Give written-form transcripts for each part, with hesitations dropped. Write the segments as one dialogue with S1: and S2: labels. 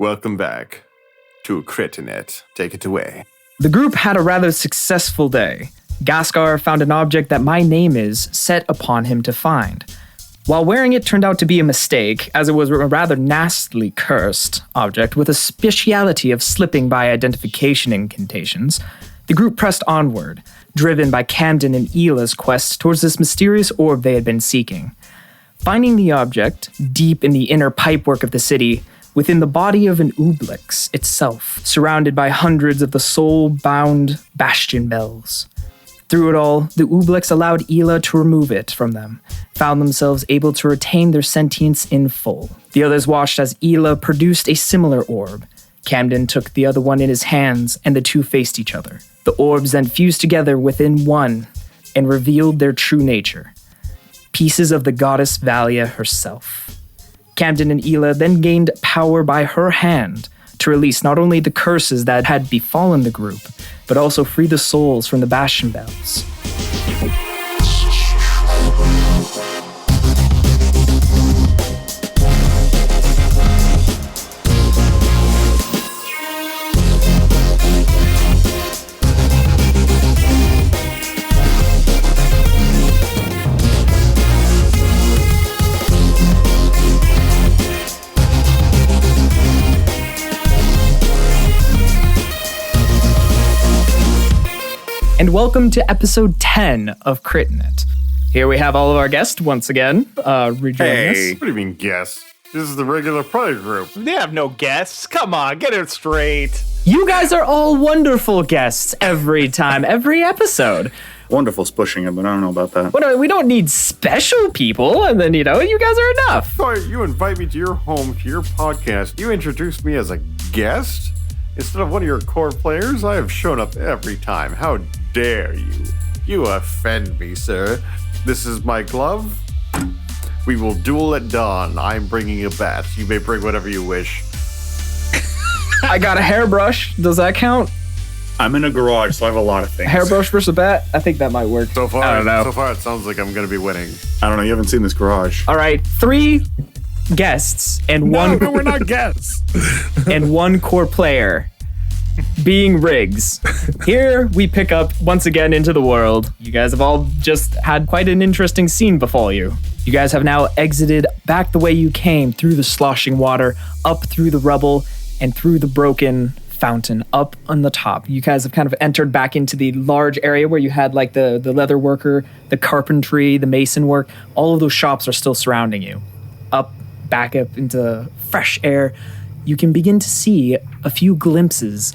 S1: Welcome back to Critinet. Take it away.
S2: The group had a rather successful day. Ghastgar found an object that my name is set upon him to find. While wearing it turned out to be a mistake, as it was a rather nastily cursed object with a speciality of slipping by identification incantations, the group pressed onward, driven by Camden and Ela's quest towards this mysterious orb they had been seeking. Finding the object, deep in the inner pipework of the city, within the body of an Ooblix itself, surrounded by hundreds of the soul-bound bastion bells. Through it all, the Ooblix allowed Ela to remove it from them, found themselves able to retain their sentience in full. The others watched as Ela produced a similar orb. Camden took the other one in his hands, and the two faced each other. The orbs then fused together within one and revealed their true nature. Pieces of the goddess Valia herself. Camden and Ela then gained power by her hand to release not only the curses that had befallen the group, but also free the souls from the Bastion Bells. And welcome to episode 10 of Critinet. Here we have all of our guests once again rejoining us.
S1: What do you mean guests? This is the regular party group.
S3: They have no guests. Come on, get it straight.
S2: You guys are all wonderful guests every time, every episode.
S4: Wonderful's pushing it, but I don't know about that.
S2: But we don't need special people, and then, you guys are enough.
S1: Sorry, you invite me to your home, to your podcast. You introduce me as a guest? Instead of one of your core players, I have shown up every time. How dare you? You offend me, sir. This is my glove. We will duel at dawn. I'm bringing a bat. You may bring whatever you wish.
S2: I got a hairbrush. Does that count?
S4: I'm in a garage, so I have a lot of things.
S2: Hairbrush versus a bat? I think that might work.
S1: So far,
S2: I don't know.
S1: So far, it sounds like I'm going to be winning.
S4: I don't know. You haven't seen this garage.
S2: All right, 3 guests and
S5: No, we're not guests.
S2: and one core player. Being Riggs. Here we pick up once again into the world. You guys have all just had quite an interesting scene befall you. You guys have now exited back the way you came, through the sloshing water, up through the rubble, and through the broken fountain, up on the top. You guys have kind of entered back into the large area where you had like the leather worker, the carpentry, the mason work. All of those shops are still surrounding you. Back up into fresh air. You can begin to see a few glimpses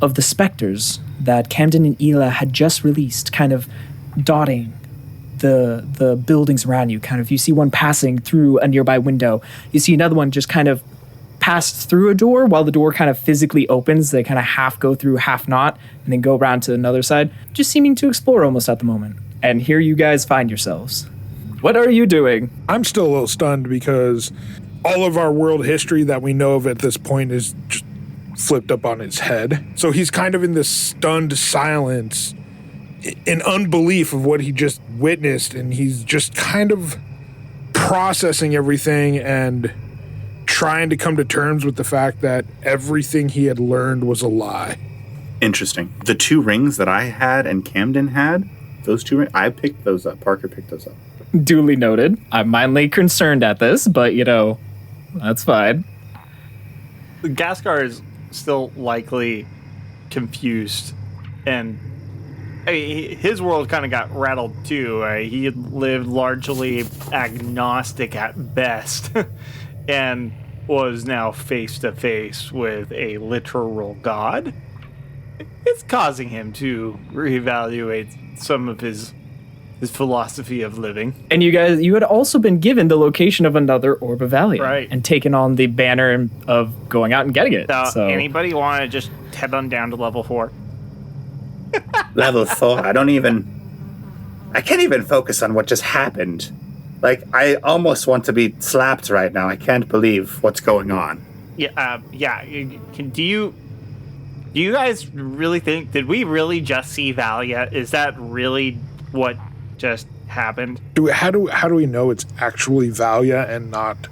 S2: of the specters that Camden and Ela had just released, kind of dotting the buildings around you. Kind of, you see one passing through a nearby window. You see another one just kind of pass through a door while the door kind of physically opens. They kind of half go through, half not, and then go around to another side, just seeming to explore almost at the moment. And here you guys find yourselves. What are you doing?
S5: I'm still a little stunned because all of our world history that we know of at this point is just flipped up on its head. So he's kind of in this stunned silence, in unbelief of what he just witnessed, and he's just kind of processing everything and trying to come to terms with the fact that everything he had learned was a lie.
S4: Interesting. The 2 rings that I had and Camden had, those 2 rings, I picked those up. Parker picked those up.
S2: Duly noted. I'm mildly concerned at this, but, that's fine.
S3: Ghastgar is still likely confused, and his world kind of got rattled too. He had lived largely agnostic at best, and was now face to face with a literal god. It's causing him to reevaluate some of his philosophy of living.
S2: And you had also been given the location of another Orb of Valia,
S3: right,
S2: and taken on the banner of going out and getting it. So
S3: anybody want to just head on down to level 4?
S4: Level 4? I can't even focus on what just happened. Like, I almost want to be slapped right now. I can't believe what's going on.
S3: Yeah. Do you guys really think, did we really just see Valia? Is that really what just happened?
S5: How do we know it's actually Valia and not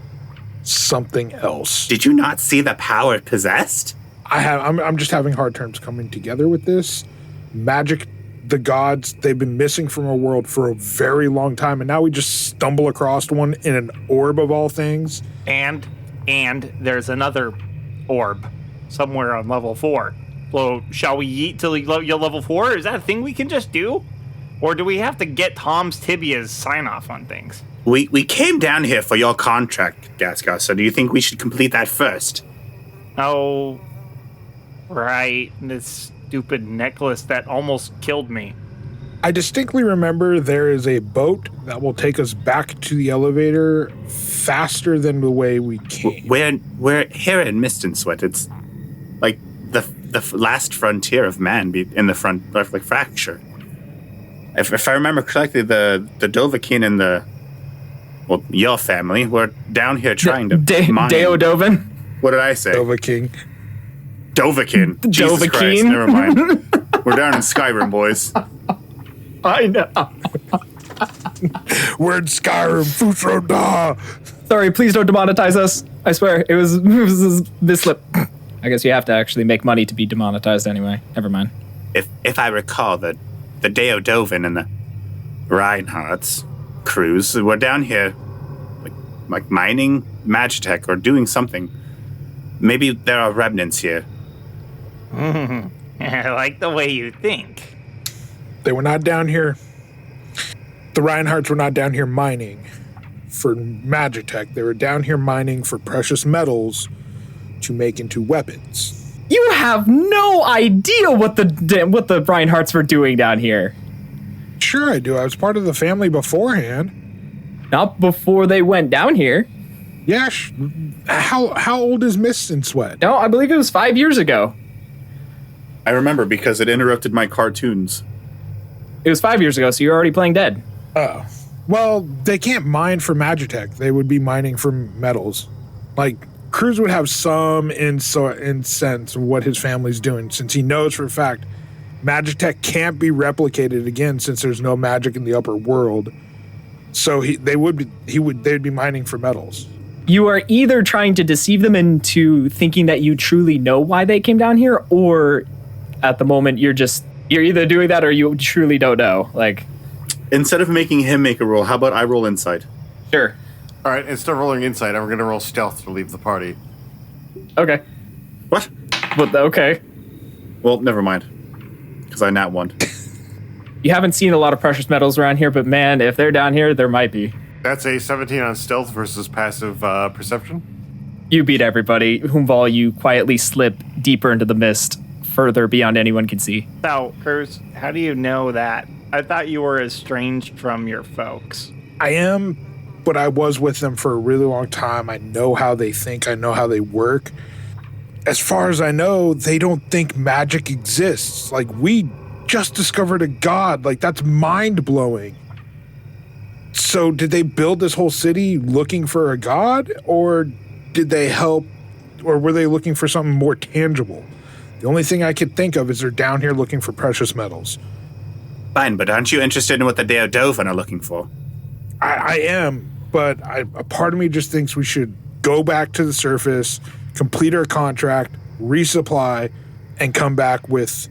S5: something else.
S4: Did you not see the power it possessed?
S5: I'm just having hard terms coming together with this. Magic, the gods, they've been missing from our world for a very long time, and now we just stumble across one in an orb of all things.
S3: And there's another orb somewhere on level 4. So shall we yeet till you're level 4? Is that a thing we can just do? Or do we have to get Tom's Tibia's sign off on things?
S4: We came down here for your contract, Ghastgar, so do you think we should complete that first?
S3: Oh, right. This stupid necklace that almost killed me.
S5: I distinctly remember there is a boat that will take us back to the elevator faster than the way we came.
S4: We're here in Mist and Sweat. It's like the last frontier of man in the front, like fracture. If I remember correctly, the Dovahkiin and your family were down here trying to mine.
S2: Deodovan?
S4: What did I say?
S5: Dovahkiin.
S4: Jesus Christ, never mind. We're down in Skyrim, boys.
S2: I know.
S5: We're in Skyrim. Fusro da.
S2: Sorry, please don't demonetize us. I swear, it was this slip. I guess you have to actually make money to be demonetized anyway. Never mind.
S4: If I recall, the Deodovan and the Reinhardts, Kruz, were down here like mining Magitech or doing something. Maybe there are remnants here.
S3: I like the way you think.
S5: They were not down here. The Reinhardts were not down here mining for Magitech. They were down here mining for precious metals to make into weapons.
S2: You have no idea what the Reinhardts were doing down here.
S5: Sure I do. I was part of the family beforehand.
S2: Not before they went down here.
S5: Yeah. How old is Mist and Sweat?
S2: No, I believe it was 5 years ago.
S4: I remember because it interrupted my cartoons.
S2: It was 5 years ago, so you're already playing dead.
S5: Oh. Well, they can't mine for Magitech. They would be mining for metals. Like, Kruz would have some sense of what his family's doing, since he knows for a fact Magitech can't be replicated again since there's no magic in the upper world. So they'd be mining for metals.
S2: You are either trying to deceive them into thinking that you truly know why they came down here, or at the moment you're either doing that or you truly don't know. Like,
S4: instead of making him make a roll, how about I roll insight?
S2: Sure.
S1: All right, instead of rolling insight, I'm going to roll stealth to leave the party.
S2: Okay.
S4: What?
S2: But okay.
S4: Well, never mind. Because I nat one.
S2: You haven't seen a lot of precious metals around here, but man, if they're down here, there might be.
S1: That's a 17 on stealth versus passive perception.
S2: You beat everybody. Vall, you quietly slip deeper into the mist, further beyond anyone can see.
S3: So, Kruz, how do you know that? I thought you were estranged from your folks.
S5: I am, but I was with them for a really long time. I know how they think. I know how they work. As far as I know, they don't think magic exists. Like, we just discovered a god. Like, that's mind-blowing. So did they build this whole city looking for a god? Or did they help? Or were they looking for something more tangible? The only thing I could think of is they're down here looking for precious metals.
S4: Fine, but aren't you interested in what the Deodovan are looking for?
S5: I am, but a part of me just thinks we should go back to the surface, complete our contract, resupply, and come back with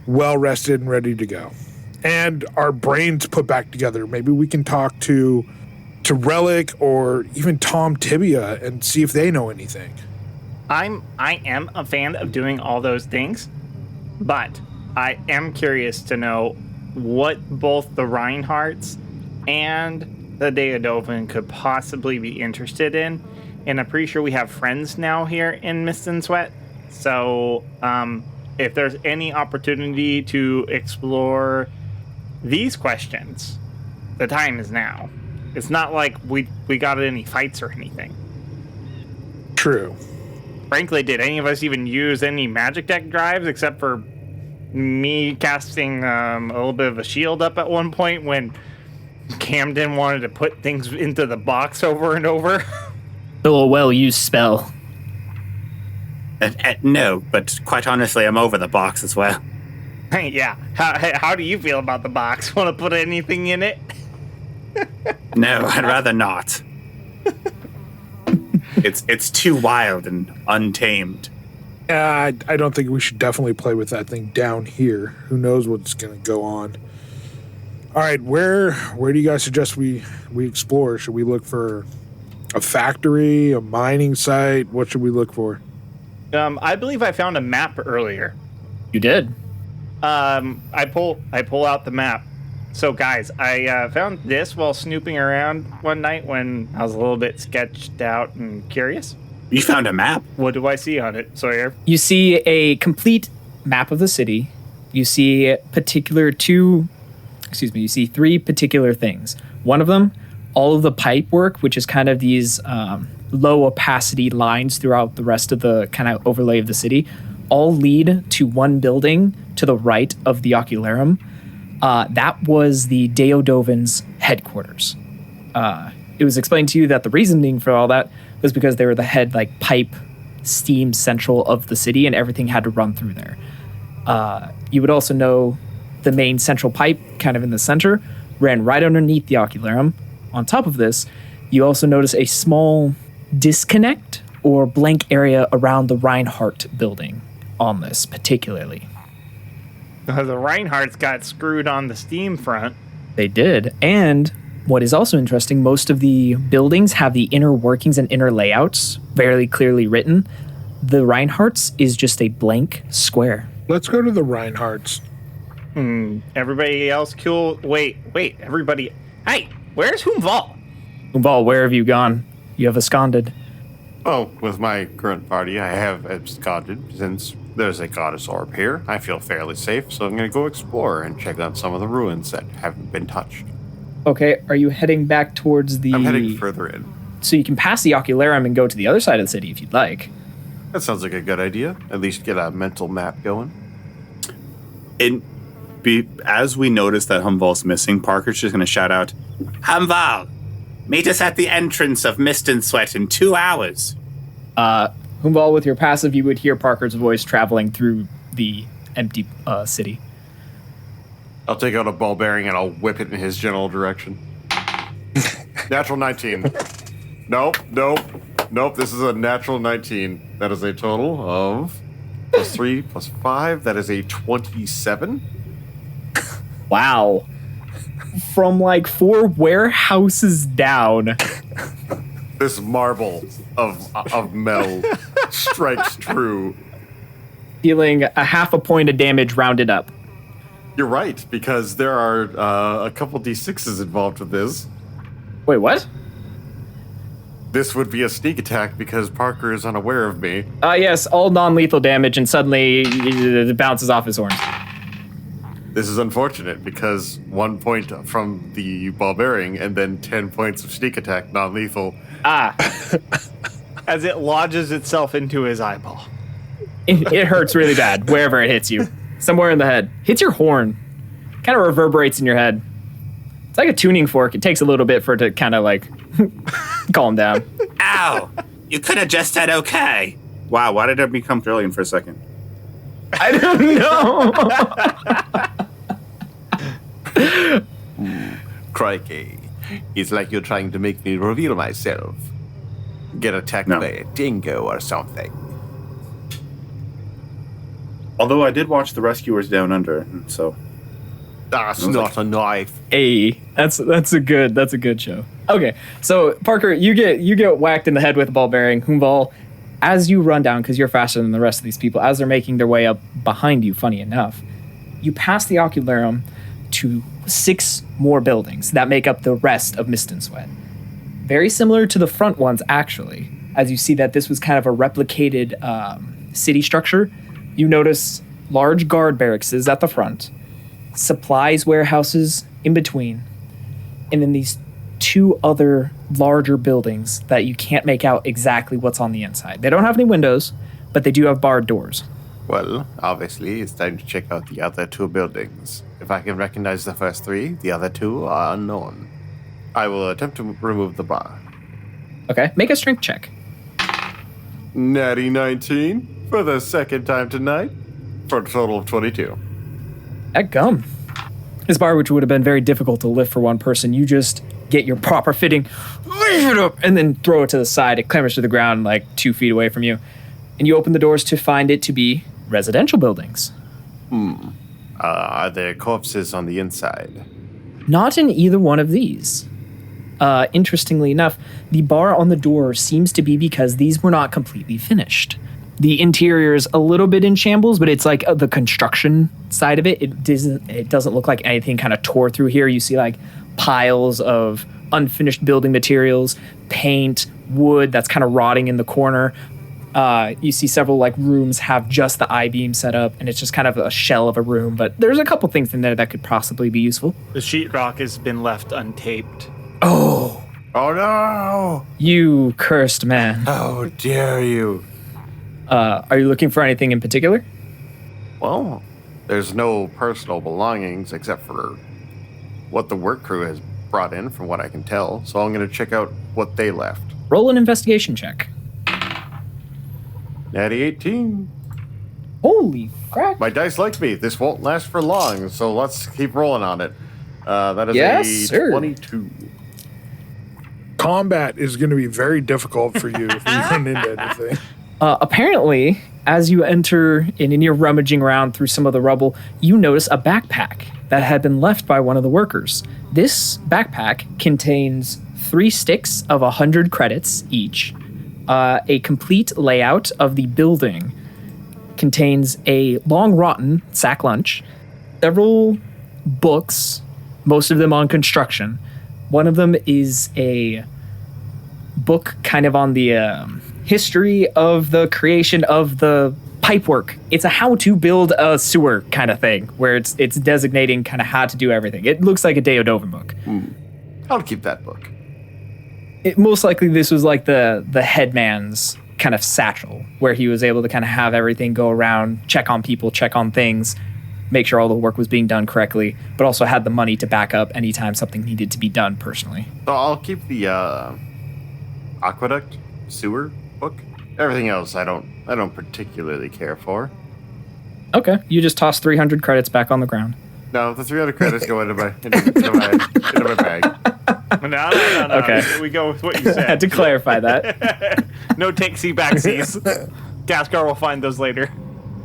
S5: well-rested and ready to go. And our brains put back together. Maybe we can talk to Relic or even Tom Tibia and see if they know anything.
S3: I am a fan of doing all those things, but I am curious to know what both the Reinhardts and the Deodovan could possibly be interested in. And I'm pretty sure we have friends now here in Mist and Sweat. So if there's any opportunity to explore these questions, the time is now. It's not like we got any fights or anything.
S5: True.
S3: Frankly, did any of us even use any magic deck drives except for me casting a little bit of a shield up at one point when Camden wanted to put things into the box over and over?
S2: Still a well-used spell.
S4: No, but quite honestly, I'm over the box as well.
S3: Yeah. How do you feel about the box? Want to put anything in it?
S4: No, I'd rather not. It's too wild and untamed.
S5: I don't think we should definitely play with that thing down here. Who knows what's going to go on. All right, where do you guys suggest we explore? Should we look for a factory, a mining site? What should we look for?
S3: I believe I found a map earlier.
S2: You did.
S3: I pull out the map. So guys, I found this while snooping around one night when I was a little bit sketched out and curious.
S4: You found a map?
S3: What do I see on it, Sawyer?
S2: You see a complete map of the city. You see you see three particular things. One of them, all of the pipe work, which is kind of these low opacity lines throughout the rest of the kind of overlay of the city, all lead to one building to the right of the Ocularum. That was the Deodovan's headquarters. It was explained to you that the reasoning for all that was because they were the head pipe steam central of the city and everything had to run through there. You would also know the main central pipe, kind of in the center, ran right underneath the Ocularum. On top of this, you also notice a small disconnect or blank area around the Reinhardt building on this particularly.
S3: The Reinhardts got screwed on the steam front.
S2: They did. And what is also interesting, most of the buildings have the inner workings and inner layouts very clearly written. The Reinhardts is just a blank square.
S5: Let's go to the Reinhardts.
S3: Everybody else cool? Wait, everybody. Hey, where's Vall?
S2: Vall, where have you gone? You have absconded.
S1: Well, with my current party, I have absconded since there's a goddess orb here. I feel fairly safe, so I'm going to go explore and check out some of the ruins that haven't been touched.
S2: Okay, are you heading back towards the...
S1: I'm heading further in.
S2: So you can pass the Ocularum and go to the other side of the city if you'd like.
S1: That sounds like a good idea. At least get a mental map going.
S4: As we notice that Vall's missing, Parker's just going to shout out, Vall, meet us at the entrance of Mist and Sweat in 2 hours.
S2: Vall, with your passive, you would hear Parker's voice traveling through the empty city.
S1: I'll take out a ball bearing and I'll whip it in his general direction. Natural 19. Nope. This is a natural 19. That is a total of +3 +5. That is a 27.
S2: Wow. From 4 warehouses down.
S1: This marble of metal strikes true.
S2: Dealing a half a point of damage rounded up.
S1: You're right, because there are a couple D6s involved with this.
S2: Wait, what?
S1: This would be a sneak attack because Parker is unaware of me.
S2: Yes, all non-lethal damage, and suddenly it bounces off his horns.
S1: This is unfortunate because 1 point from the ball bearing and then 10 points of sneak attack, non-lethal.
S3: As it lodges itself into his eyeball.
S2: It hurts really bad, wherever it hits you. Somewhere in the head. Hits your horn. Kind of reverberates in your head. It's like a tuning fork. It takes a little bit for it to kind of calm down.
S4: Ow! You could have just said okay. Wow, why did I become brilliant for a second?
S2: I don't know.
S1: Crikey. It's like you're trying to make me reveal myself. Get attacked by a dingo or something.
S4: Although I did watch The Rescuers Down Under, so...
S1: That's not a knife.
S2: Hey, that's a good show. Okay, so Parker, you get whacked in the head with a ball bearing. Vall, as you run down, because you're faster than the rest of these people, as they're making their way up behind you, funny enough, you pass the Ocularum to 6 more buildings that make up the rest of Mist and Sweat. Very similar to the front ones, actually. As you see that this was kind of a replicated city structure, you notice large guard barracks at the front, supplies warehouses in between, and then these 2 other larger buildings that you can't make out exactly what's on the inside. They don't have any windows, but they do have barred doors.
S1: Well, obviously, it's time to check out the other 2 buildings. If I can recognize the first 3, the other 2 are unknown. I will attempt to remove the bar.
S2: Okay, make a strength check.
S1: Natty 19 for the second time tonight, for a total of 22.
S2: That gum. This bar, which would have been very difficult to lift for one person, you just get your proper fitting, leave it up, and then throw it to the side. It clambers to the ground like 2 feet away from you. And you open the doors to find it to be residential buildings.
S1: Are there corpses on the inside?
S2: Not in either one of these. Interestingly enough, the bar on the door seems to be because these were not completely finished. The interior is a little bit in shambles, but it's like the construction side of it. It doesn't look like anything kind of tore through here. You see like piles of unfinished building materials, paint, wood that's kind of rotting in the corner. You see several like rooms have just the I-beam set up, and it's just kind of a shell of a room. But there's a couple things in there that could possibly be useful.
S3: The sheetrock has been left untaped.
S2: Oh,
S1: no!
S2: you cursed man.
S1: How dare you?
S2: Are you looking for anything in particular?
S1: Well, there's no personal belongings except for what the work crew has brought in, from what I can tell. So I'm going to check out what they left.
S2: Roll an investigation check.
S1: Natty 18.
S2: Holy crap.
S1: My dice like me. This won't last for long, so let's keep rolling on it. That is
S2: Yes,
S1: a
S2: sir.
S1: 22.
S5: Combat is going to be very difficult for you if you run into anything.
S2: Apparently, as you enter in and you're rummaging around through some of the rubble, you notice a backpack that had been left by one of the workers. This backpack contains 3 sticks of 100 credits each. A complete layout of the building contains a long rotten sack lunch, several books, most of them on construction. One of them is a book kind of on the history of the creation of the pipework. It's a how to build a sewer kind of thing, where it's designating kind of how to do everything. It looks like a Deodovan book.
S1: I'll keep that book.
S2: Most likely this was like the headman's kind of satchel, where he was able to kind of have everything go around, check on people, check on things, make sure all the work was being done correctly, but also had the money to back up anytime something needed to be done personally.
S1: So I'll keep the aqueduct sewer book. Everything else I don't particularly care for.
S2: Okay, you just toss 300 credits back on the ground.
S1: No, the 300 credits go into my bag.
S3: No.
S2: Okay.
S3: We go with what you
S2: I had
S3: said.
S2: to clarify that.
S3: No takesy backsies. Ghastgar will find those later.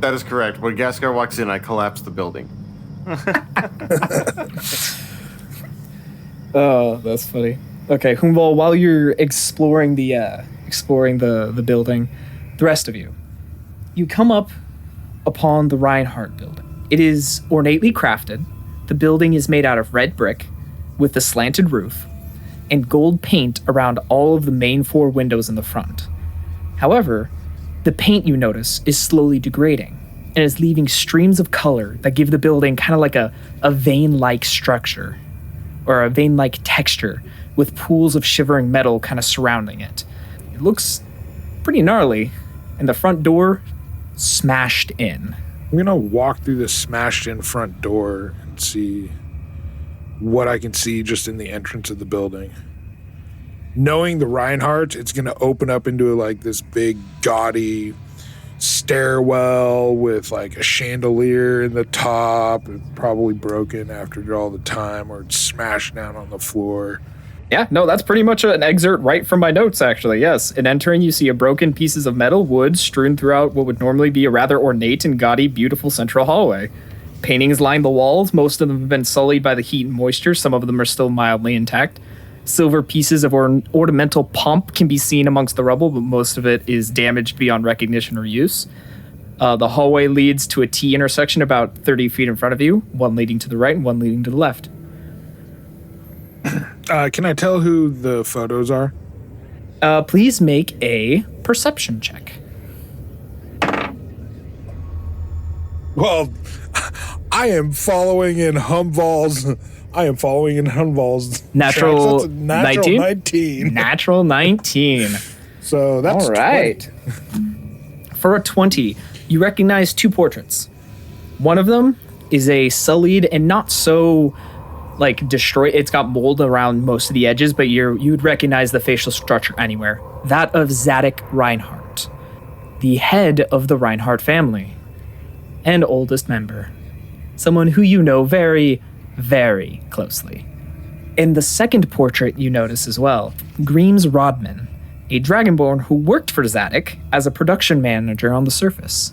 S1: That is correct. When Ghastgar walks in, I collapse the building.
S2: Oh, that's funny. Okay, Huum, while you're exploring the building, the rest of you come up upon the Reinhardt building. It is ornately crafted. The building is made out of red brick with a slanted roof and gold paint around all of the main 4 windows in the front. However, the paint, you notice, is slowly degrading and is leaving streams of color that give the building kind of like a vein-like structure or a vein-like texture with pools of shivering metal kind of surrounding it. It looks pretty gnarly, and the front door smashed in.
S5: I'm going to walk through the smashed-in front door and see what I can see just in the entrance of the building. Knowing the Reinhardt, it's going to open up into like this big, gaudy stairwell with like a chandelier in the top, probably broken after all the time, or it's smashed down on the floor.
S2: Yeah, no, that's pretty much an excerpt right from my notes, actually, yes. In entering, you see a broken pieces of metal, wood strewn throughout what would normally be a rather ornate and gaudy, beautiful central hallway. Paintings line the walls. Most of them have been sullied by the heat and moisture. Some of them are still mildly intact. Silver pieces of ornamental pomp can be seen amongst the rubble, but most of it is damaged beyond recognition or use. The hallway leads to a T intersection about 30 feet in front of you, one leading to the right and one leading to the left.
S5: Can I tell who the photos are?
S2: Please make a perception check.
S5: Well, I am following in Vall's
S2: Natural
S5: tracks. That's a natural 19.
S2: Natural 19.
S5: So that's
S2: All right.
S5: 20.
S2: For a 20, you recognize 2 portraits. One of them is a sullied and not so like destroyed. It's got mold around most of the edges, but you'd recognize the facial structure anywhere. That of Zadok Reinhardt, the head of the Reinhardt family and oldest member. Someone who you know very, very closely. In the second portrait, you notice as well, Greaves Rodman, a dragonborn who worked for Zadok as a production manager on the surface.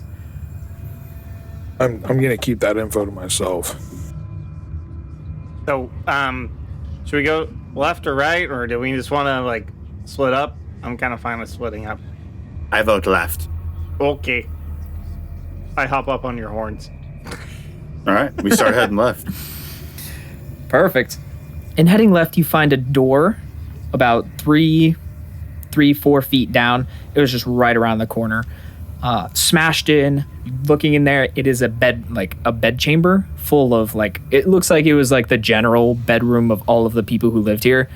S5: I'm gonna keep that info to myself.
S3: So, should we go left or right, or do we just want to, like, split up? I'm kind of fine with splitting up.
S4: I vote left.
S3: Okay. I hop up on your horns.
S4: All right, we start heading left.
S2: Perfect. In heading left, you find a door about 4 feet down. It was just right around the corner. Smashed in, looking in there, it is a bed chamber full of, like, it looks like it was like the general bedroom of all of the people who lived here.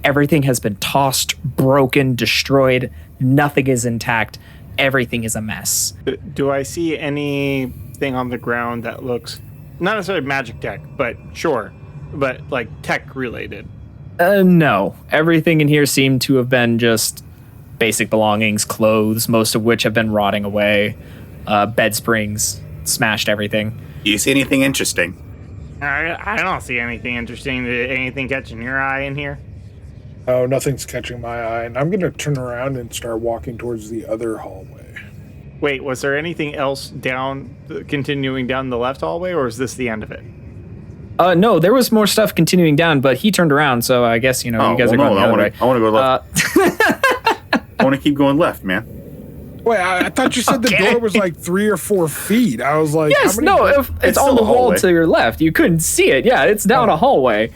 S2: Everything has been tossed, broken, destroyed. Nothing is intact. Everything is a mess.
S3: Do I see anything on the ground that looks not necessarily magic tech, but sure, but like tech related?
S2: No. Everything in here seemed to have been just basic belongings, clothes, most of which have been rotting away, bed springs, smashed everything.
S4: Do you see anything interesting?
S3: I don't see anything interesting. Anything catching your eye in here?
S5: Oh, nothing's catching my eye, and I'm gonna turn around and start walking towards the other hallway.
S3: Wait, was there anything else continuing down the left hallway, or is this the end of it?
S2: No, there was more stuff continuing down, but he turned around, so I guess, you guys are going the other way.
S4: I want to go left. I want to keep going left, man.
S5: Wait, I thought you said the door was like 3 or 4 feet. I was like,
S2: yes, no, it's on the wall to your left. You couldn't see it. Yeah, it's down a hallway.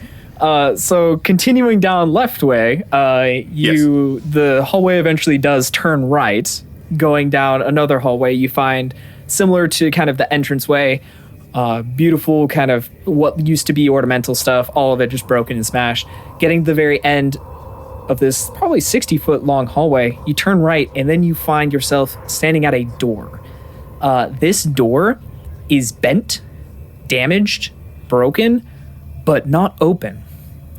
S2: So continuing down left way, the hallway eventually does turn right. Going down another hallway, you find, similar to kind of the entranceway, beautiful kind of what used to be ornamental stuff, all of it just broken and smashed. Getting to the very end of this probably 60-foot long hallway, you turn right, and then you find yourself standing at a door. This door is bent, damaged, broken, but not open.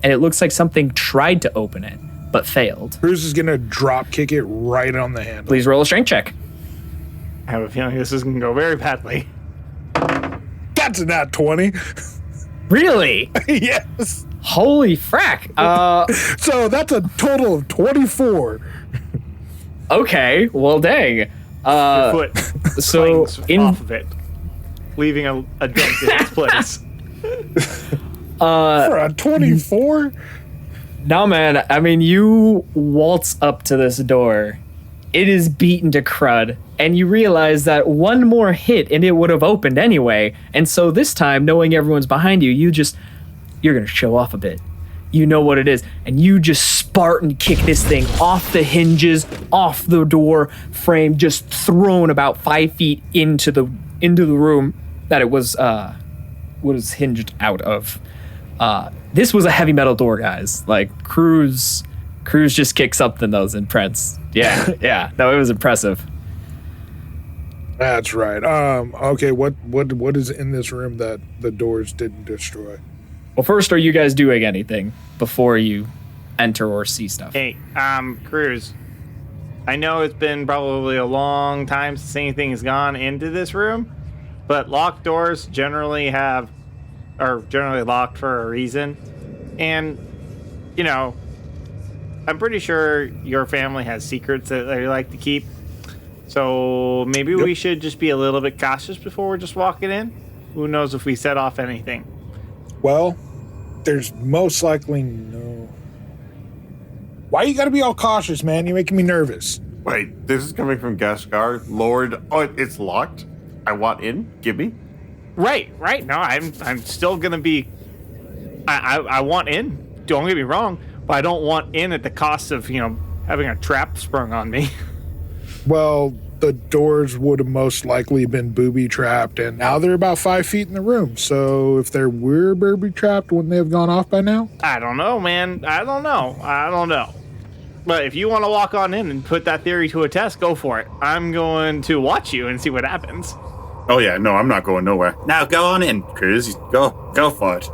S2: And it looks like something tried to open it, but failed.
S5: Kruz is gonna drop kick it right on the handle.
S2: Please roll a strength check.
S3: I have a feeling this is going to go very badly.
S5: That's a nat 20.
S2: Really?
S5: Yes.
S2: Holy frack.
S5: So that's a total of 24.
S2: Okay, well, dang.
S3: Your foot
S2: So
S3: off of it, leaving a dent in its place.
S5: For a 24?
S2: No, man, I mean, you waltz up to this door. It is beaten to crud, and you realize that one more hit and it would have opened anyway. And so this time, knowing everyone's behind you, you're going to show off a bit. You know what it is. And you just Spartan kick this thing off the hinges, off the door frame, just thrown about 5 feet into the room that it was hinged out of. This was a heavy metal door, guys. Like, Kruz just kicked something that was intense. Yeah. No, it was impressive.
S5: That's right. Okay, what is in this room that the doors didn't destroy?
S2: Well, first, are you guys doing anything before you enter or see stuff?
S3: Hey, Kruz, I know it's been probably a long time since anything has gone into this room, but locked doors generally are generally locked for a reason. And, I'm pretty sure your family has secrets that they like to keep. So maybe we should just be a little bit cautious before we're just walking in. Who knows if we set off anything?
S5: Well, there's most likely no... Why you gotta be all cautious, man? You're making me nervous.
S1: Wait, this is coming from Ghastgar. Lord, it's locked? I want in? Give me?
S3: Right. No, I'm still gonna be... I want in. Don't get me wrong, but I don't want in at the cost of, having a trap sprung on me.
S5: Well, the doors would have most likely been booby-trapped, and now they're about 5 feet in the room. So if they were booby-trapped, wouldn't they have gone off by now?
S3: I don't know, man. I don't know. But if you want to walk on in and put that theory to a test, go for it. I'm going to watch you and see what happens.
S4: Oh yeah, no, I'm not going nowhere. Now go on in, Kruz. Go for it.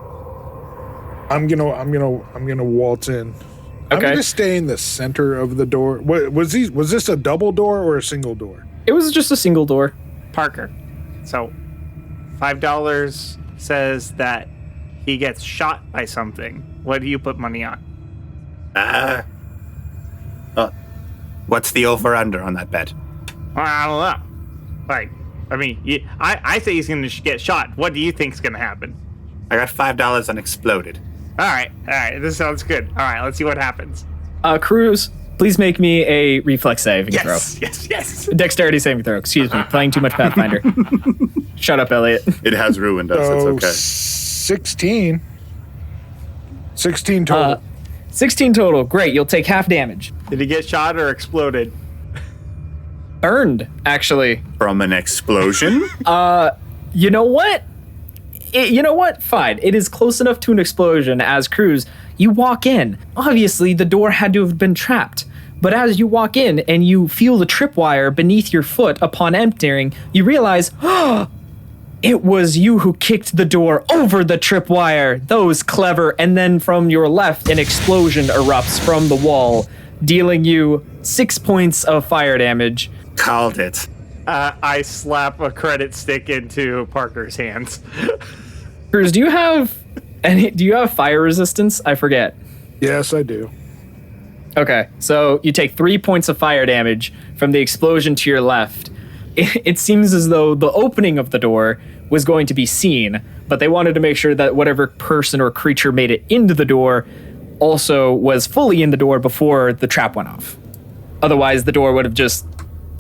S5: I'm gonna waltz in.
S2: Okay.
S5: I'm gonna stay in the center of the door. What was this a double door or a single door?
S2: It was just a single door.
S3: Parker. So, $5 says that he gets shot by something What do you put money on?
S4: What's the over-under on that bet?
S3: I don't know. Like, I mean, I say he's going to get shot. What do you think's going to happen?
S4: I got $5 on exploded.
S3: All right. This sounds good. All right, let's see what happens.
S2: Kruz, please make me a reflex saving throw.
S3: Yes.
S2: Dexterity saving throw. Excuse me, playing too much Pathfinder. Shut up, Elliot.
S4: It has ruined us. It's okay.
S5: 16. 16 total.
S2: 16 total. Great. You'll take half damage.
S3: Did he get shot or exploded?
S2: Burned, actually.
S4: From an explosion?
S2: You know what? Fine. It is close enough to an explosion as Kruz, you walk in. Obviously, the door had to have been trapped. But as you walk in and you feel the tripwire beneath your foot upon entering, you realize, it was you who kicked the door over the tripwire. That was clever. And then from your left, an explosion erupts from the wall, dealing you 6 points of fire damage.
S4: Called it.
S3: I slap a credit stick into Parker's hands.
S2: Kruz, do you have fire resistance? I forget.
S5: Yes, I do.
S2: Okay, so you take 3 points of fire damage from the explosion to your left. It seems as though the opening of the door was going to be seen, but they wanted to make sure that whatever person or creature made it into the door also was fully in the door before the trap went off. Otherwise, the door would have just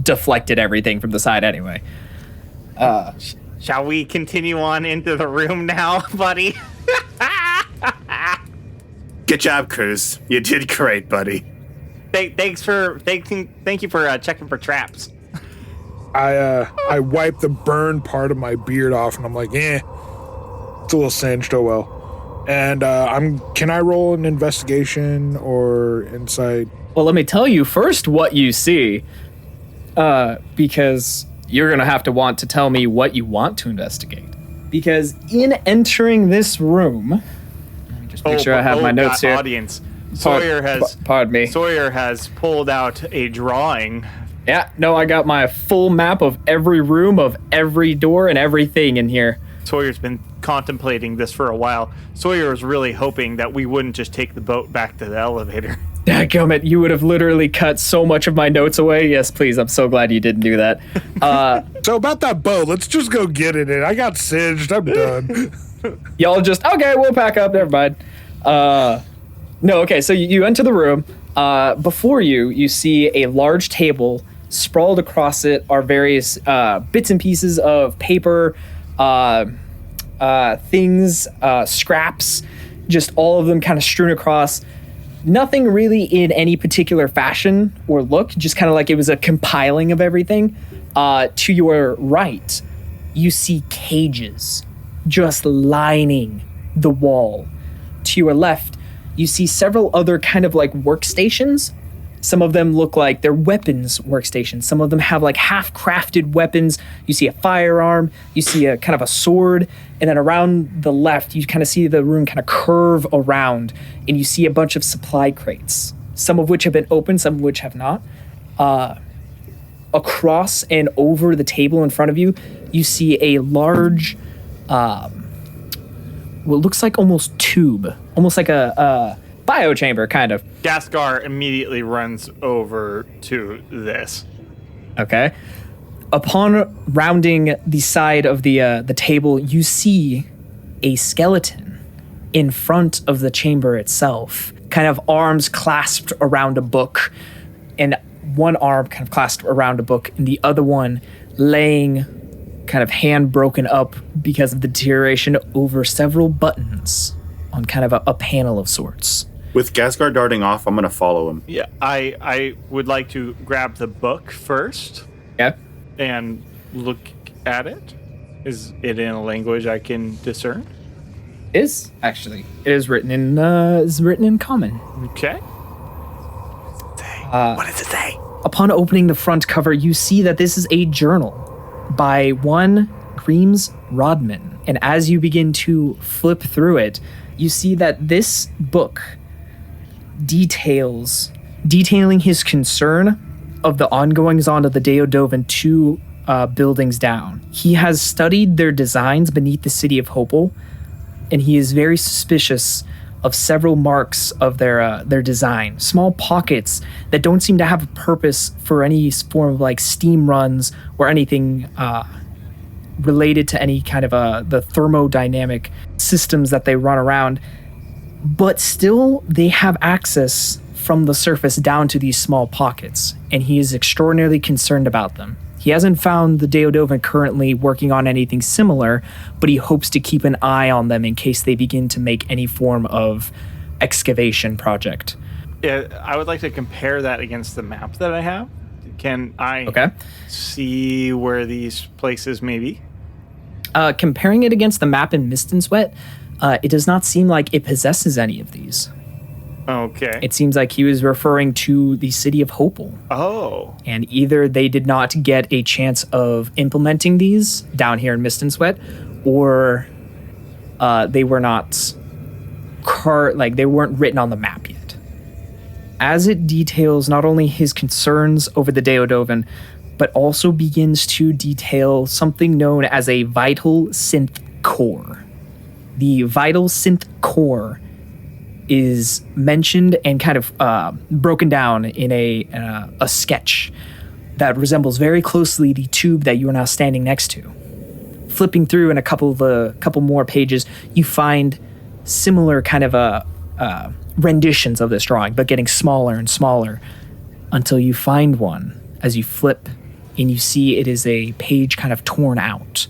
S2: deflected everything from the side anyway.
S3: Shall we continue on into the room now, buddy?
S4: Good job, Kruz. You did great, buddy.
S3: Thank you for checking for traps.
S5: I wipe the burned part of my beard off, and I'm like, it's a little singed. Oh well. And can I roll an investigation or insight?
S2: Well, let me tell you first what you see, because you're gonna have to want to tell me what you want to investigate. Because in entering this room, let me just make sure I have my notes here.
S3: Audience, Sawyer has pulled out a drawing.
S2: Yeah, no, I got my full map of every room, of every door, and everything in here.
S3: Sawyer's been contemplating this for a while. Sawyer was really hoping that we wouldn't just take the boat back to the elevator.
S2: Dadgummit, you would have literally cut so much of my notes away. Yes, please, I'm so glad you didn't do that.
S5: So about that boat, let's just go get in it. I got singed. I'm done.
S2: Y'all just, okay, we'll pack up. Never mind. No, okay, so you enter the room. Before you see a large table. Sprawled across it are various bits and pieces of paper, things, scraps, just all of them kind of strewn across. Nothing really in any particular fashion or look, just kind of like it was a compiling of everything. To your right, you see cages just lining the wall. To your left, you see several other kind of like workstations. Some of them look like they're weapons workstations. Some of them have like half-crafted weapons. You see a firearm, you see a kind of a sword, and then around the left, you kind of see the room kind of curve around, and you see a bunch of supply crates, some of which have been opened, some of which have not. Across and over the table in front of you, you see a large, what looks like almost tube, almost like a biochamber, kind of.
S3: Ghastgar immediately runs over to this.
S2: Okay. Upon rounding the side of the table, you see a skeleton in front of the chamber itself, kind of arms clasped around a book, and one arm kind of clasped around a book, and the other one laying kind of hand broken up because of the deterioration over several buttons on kind of a panel of sorts.
S4: With Ghastgar darting off, I'm going to follow him.
S3: Yeah, I would like to grab the book first.
S2: Yeah.
S3: And look at it. Is it in a language I can discern?
S2: It is, actually. It is written in common.
S3: Okay.
S4: What does it say?
S2: Upon opening the front cover, you see that this is a journal by one Greaves Rodman. And as you begin to flip through it, you see that this book detailing his concern of the ongoings on of the Deodovan 2 buildings down. He has studied their designs beneath the city of Hopel, and he is very suspicious of several marks of their design, small pockets that don't seem to have a purpose for any form of like steam runs or anything related to any kind of the thermodynamic systems that they run around. But still, they have access from the surface down to these small pockets, and he is extraordinarily concerned about them. He hasn't found the Deodovan currently working on anything similar, but he hopes to keep an eye on them in case they begin to make any form of excavation project.
S3: Yeah, I would like to compare that against the map that I have. Can I see where these places may be?
S2: Comparing it against the map in Mist and Sweat, it does not seem like it possesses any of these.
S3: Okay.
S2: It seems like he was referring to the city of Hopel.
S3: Oh.
S2: And either they did not get a chance of implementing these down here in Mist and Sweat, or they were not they weren't written on the map yet. As it details not only his concerns over the Deodovan, but also begins to detail something known as a vital synth core. The vital synth core is mentioned and kind of broken down in a sketch that resembles very closely the tube that you are now standing next to. Flipping through in a couple more pages, you find similar kind of renditions of this drawing, but getting smaller and smaller until you find one as you flip and you see it is a page kind of torn out.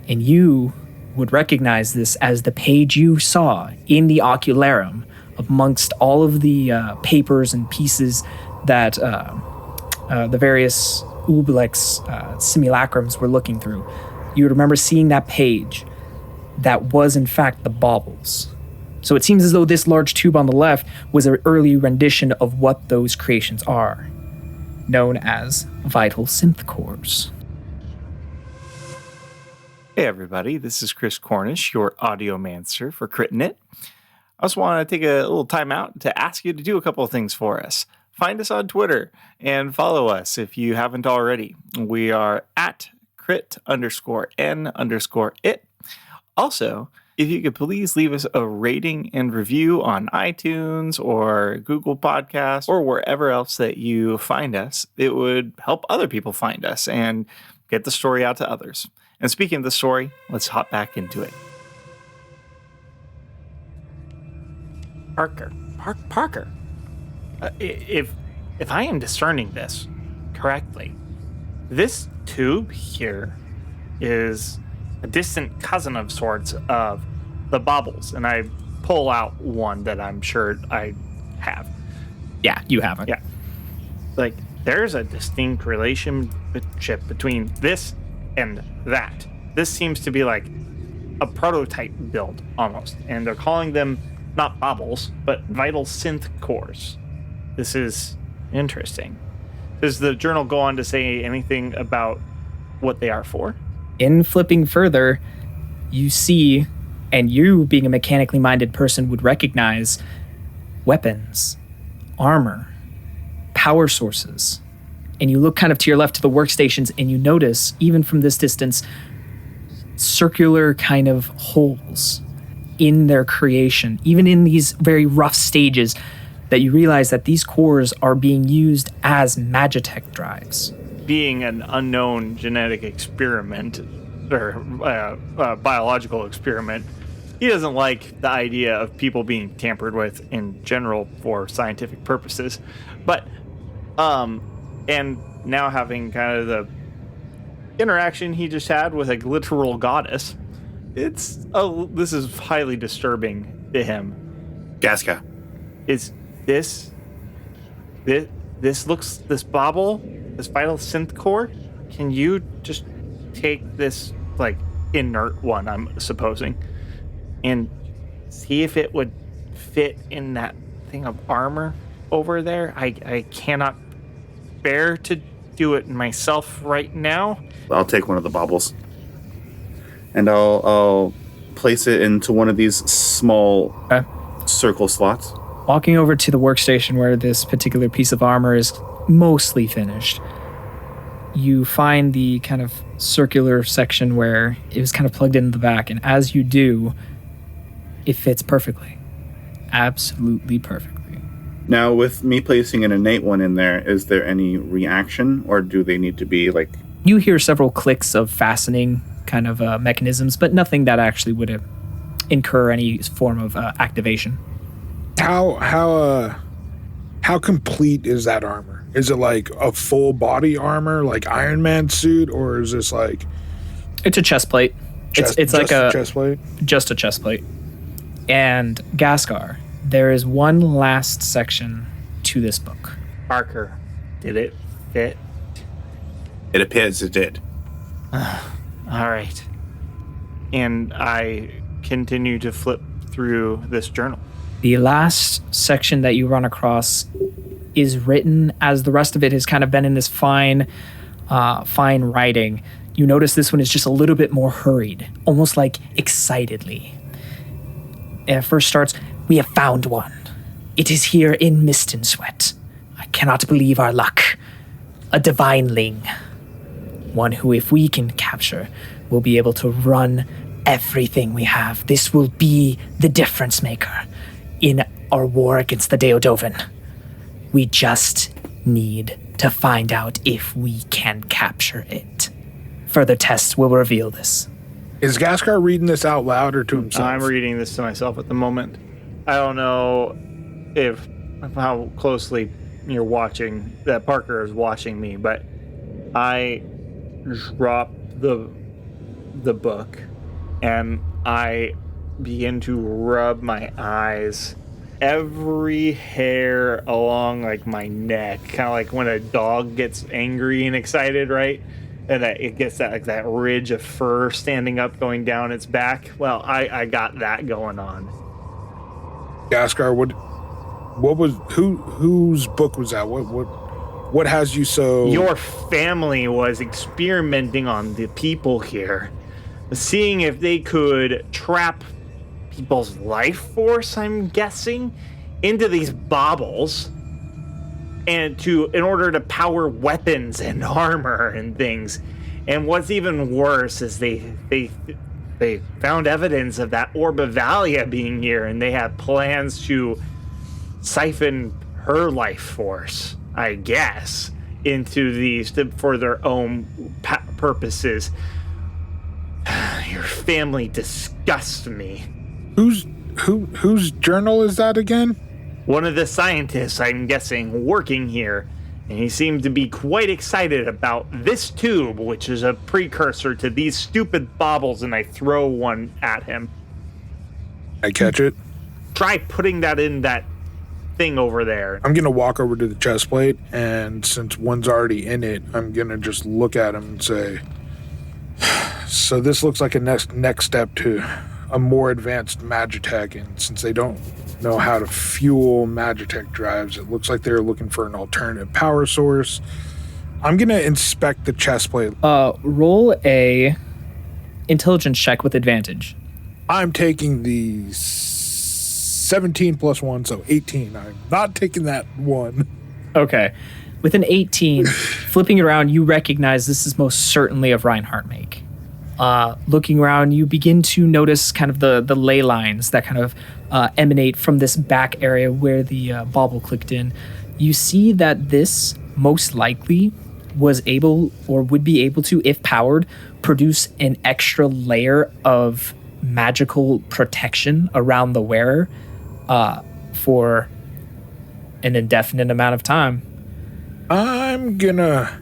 S2: And you would recognize this as the page you saw in the ocularum amongst all of the papers and pieces that the various Ublex simulacrums were looking through. You would remember seeing that page that was in fact the baubles. So it seems as though this large tube on the left was an early rendition of what those creations are, known as vital synth cores.
S3: Hey everybody, this is Chris Cornish, your audiomancer for Critting It. I just want to take a little time out to ask you to do a couple of things for us. Find us on Twitter and follow us if you haven't already. We are at crit_n_it. Also, if you could please leave us a rating and review on iTunes or Google Podcasts or wherever else that you find us, it would help other people find us and get the story out to others. And speaking of the story, let's hop back into it. Parker. If I am discerning this correctly, this tube here is a distant cousin of sorts of the baubles, and I pull out one that I'm sure I have.
S2: Yeah, you haven't.
S3: Yeah. Like, there's a distinct relationship between this and that. This seems to be like a prototype build almost, and they're calling them not baubles, but vital synth cores. This is interesting. Does the journal go on to say anything about what they are for?
S2: In flipping further, you see, and you being a mechanically minded person would recognize weapons, armor, power sources. And you look kind of to your left to the workstations and you notice, even from this distance, circular kind of holes in their creation, even in these very rough stages, that you realize that these cores are being used as Magitech drives.
S3: Being an unknown genetic experiment or biological experiment, he doesn't like the idea of people being tampered with in general for scientific purposes. But and now having kind of the interaction he just had with a literal goddess, this is highly disturbing to him.
S4: Ghastgar.
S3: Is this bauble, this vital synth core? Can you just take this like inert one, I'm supposing, and see if it would fit in that thing of armor over there? I cannot bear to do it myself right now.
S4: I'll take one of the baubles, and I'll place it into one of these small circle slots.
S2: Walking over to the workstation where this particular piece of armor is mostly finished, you find the kind of circular section where it was kind of plugged into the back, and as you do, it fits perfectly. absolutely perfectly.
S4: Now, with me placing an innate one in there, is there any reaction, or do they need to be like...
S2: You hear several clicks of fastening kind of mechanisms, but nothing that actually would incur any form of activation.
S5: How complete is that armor? Is it like a full body armor, like Iron Man suit, or is this like...
S2: It's a chest plate. It's like a
S5: chest plate?
S2: Just a chest plate. And Ghastgar, there is one last section to this book.
S3: Parker, did it fit?
S4: It appears it did.
S3: All right. And I continue to flip through this journal.
S2: The last section that you run across is written as the rest of it has kind of been in this fine writing. You notice this one is just a little bit more hurried, almost like excitedly. It first starts, "We have found one. It is here in Mist and Sweat. I cannot believe our luck. A divineling. One who, if we can capture, will be able to run everything we have. This will be the difference maker in our war against the Deodovan. We just need to find out if we can capture it. Further tests will reveal this."
S5: Is Ghastgar reading this out loud or to himself?
S3: I'm reading this to myself at the moment. I don't know how closely you're watching, that Parker is watching me, but I drop the book and I begin to rub my eyes. Every hair along like my neck, kind of like when a dog gets angry and excited, right? And that it gets that like that ridge of fur standing up, going down its back. Well, I got that going on.
S5: Ghastgar, whose book was that? What has you so...
S3: Your family was experimenting on the people here, seeing if they could trap people's life force, I'm guessing, into these baubles, and in order to power weapons and armor and things. And what's even worse is they found evidence of that Orbivalia being here, and they have plans to siphon her life force, I guess, into these for their own purposes. Your family disgusts me.
S5: Whose journal is that again?
S3: One of the scientists, I'm guessing, working here, and he seemed to be quite excited about this tube, which is a precursor to these stupid baubles, and I throw one at him.
S5: I catch it.
S3: Try putting that in that thing over there.
S5: I'm gonna walk over to the chest plate, and since one's already in it, I'm gonna just look at him and say, so this looks like a next step to a more advanced Magitech, and since they don't know how to fuel Magitech drives, it looks like they're looking for an alternative power source. I'm gonna inspect the chest plate.
S2: Roll a intelligence check with advantage.
S5: I'm taking the 17 plus 1, so 18. I'm not taking that one.
S2: Okay. With an 18, flipping it around, you recognize this is most certainly of Reinhardt make. Looking around, you begin to notice kind of the ley lines that kind of emanate from this back area where the bauble clicked in. You see that this most likely was able, or would be able to, if powered, produce an extra layer of magical protection around the wearer for an indefinite amount of time.
S5: I'm gonna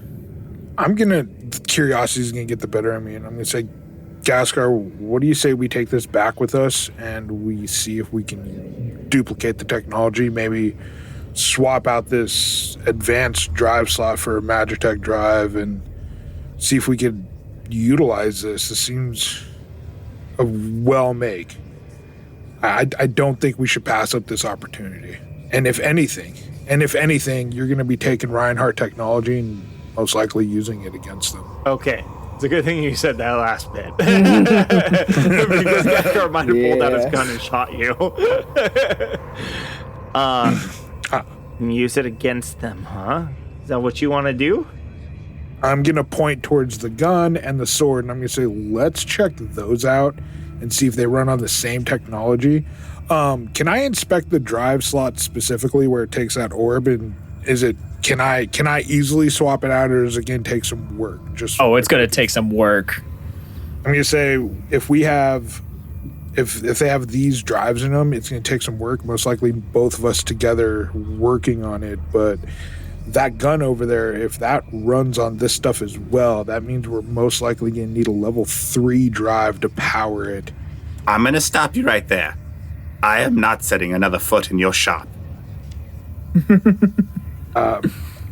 S5: curiosity's gonna get the better of me, and I'm gonna say, Ghastgar, what do you say we take this back with us and we see if we can duplicate the technology, maybe swap out this advanced drive slot for a Magitech drive and see if we could utilize this. This seems a well make. I don't think we should pass up this opportunity. And if anything, you're going to be taking Reinhardt technology and most likely using it against them.
S3: Okay. It's a good thing you said that last bit. Because Ghastgar might have pulled out his gun and shot you. And use it against them, huh? Is that what you want to do?
S5: I'm going to point towards the gun and the sword, and I'm going to say, let's check those out and see if they run on the same technology. Can I inspect the drive slot specifically where it takes that orb? And can I easily swap it out, or does it again take some work?
S2: It's going to take some work.
S5: I'm going to say if they have these drives in them, it's going to take some work. Most likely both of us together working on it. But that gun over there, if that runs on this stuff as well, that means we're most likely going to need a level 3 drive to power it.
S4: I'm going to stop you right there. I am not setting another foot in your shop.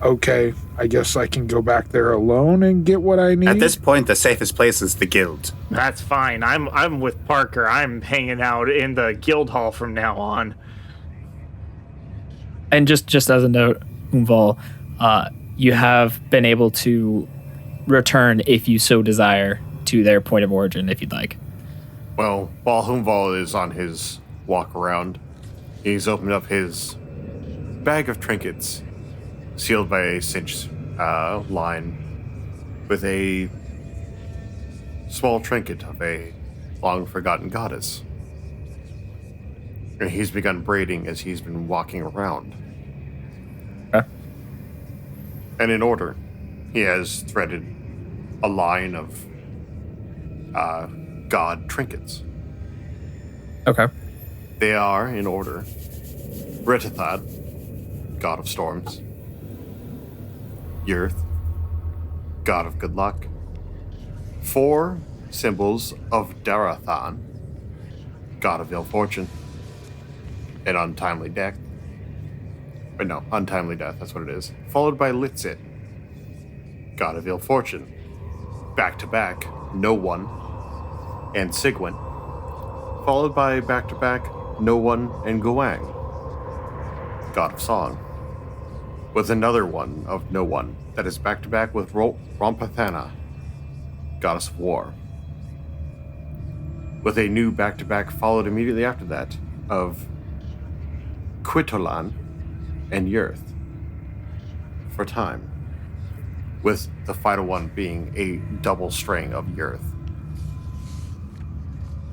S5: Okay, I guess I can go back there alone and get what I need.
S4: At this point, the safest place is the guild.
S3: That's fine. I'm with Parker. I'm hanging out in the guild hall from now on.
S2: And just as a note, Vall, you have been able to return, if you so desire, to their point of origin, if you'd like.
S1: Well, while Vall is on his walk around, he's opened up his bag of trinkets, sealed by a cinch line, with a small trinket of a long-forgotten goddess. And he's begun braiding as he's been walking around.
S2: Okay.
S1: And in order, he has threaded a line of god trinkets.
S2: Okay.
S1: They are, in order, Britithad, god of storms; Yurth, god of good luck; 4 symbols of Darathan, god of ill fortune and untimely death. But no, untimely death, that's what it is. Followed by Litzit, god of ill fortune. Back to back, No One and Sigwin. Followed by back to back, No One and Goang, god of song. With another one of No One that is back to back with Rompathana, goddess of war. With a new back to back followed immediately after that of Quitolan and Yurth for time, with the final one being a double string of Yurth.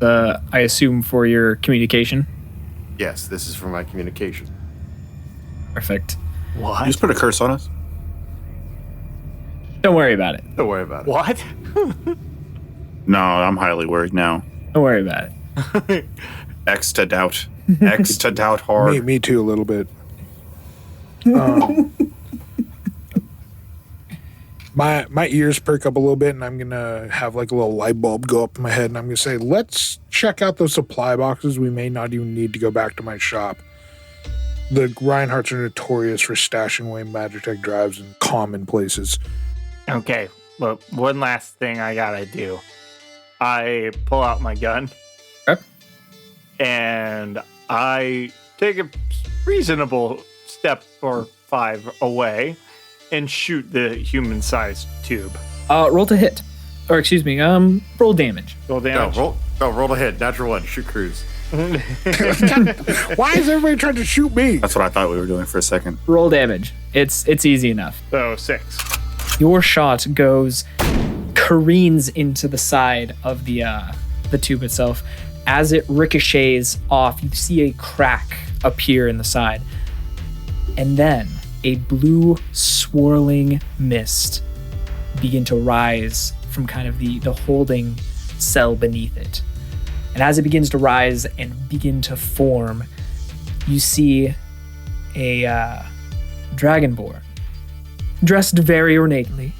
S2: I assume for your communication?
S1: Yes, this is for my communication.
S2: Perfect.
S3: What?
S4: You just put a curse on us?
S2: Don't worry about it.
S1: Don't worry about it.
S3: What?
S4: No, I'm highly worried now.
S2: Don't worry about it.
S4: X to doubt. X to doubt hard.
S5: Me too, a little bit. My ears perk up a little bit, and I'm gonna have like a little light bulb go up in my head, and I'm gonna say, let's check out those supply boxes. We may not even need to go back to my shop. The Reinhardts are notorious for stashing away Magitech drives in common places.
S3: Okay, but one last thing I gotta do. I pull out my gun.
S2: Okay.
S3: And I take a reasonable step or 5 away and shoot the human-sized tube.
S2: Roll to hit. Or excuse me, roll damage.
S3: Roll damage.
S1: Roll to hit. Natural 1. Shoot Kruz.
S5: Why is everybody trying to shoot me?
S4: That's what I thought we were doing for a second.
S2: Roll damage. It's easy enough.
S3: So 6.
S2: Your shot careens into the side of the tube itself. As it ricochets off, you see a crack appear in the side. And then a blue swirling mist begin to rise from kind of the holding cell beneath it. And as it begins to rise and begin to form, you see a dragonborn, dressed very ornately,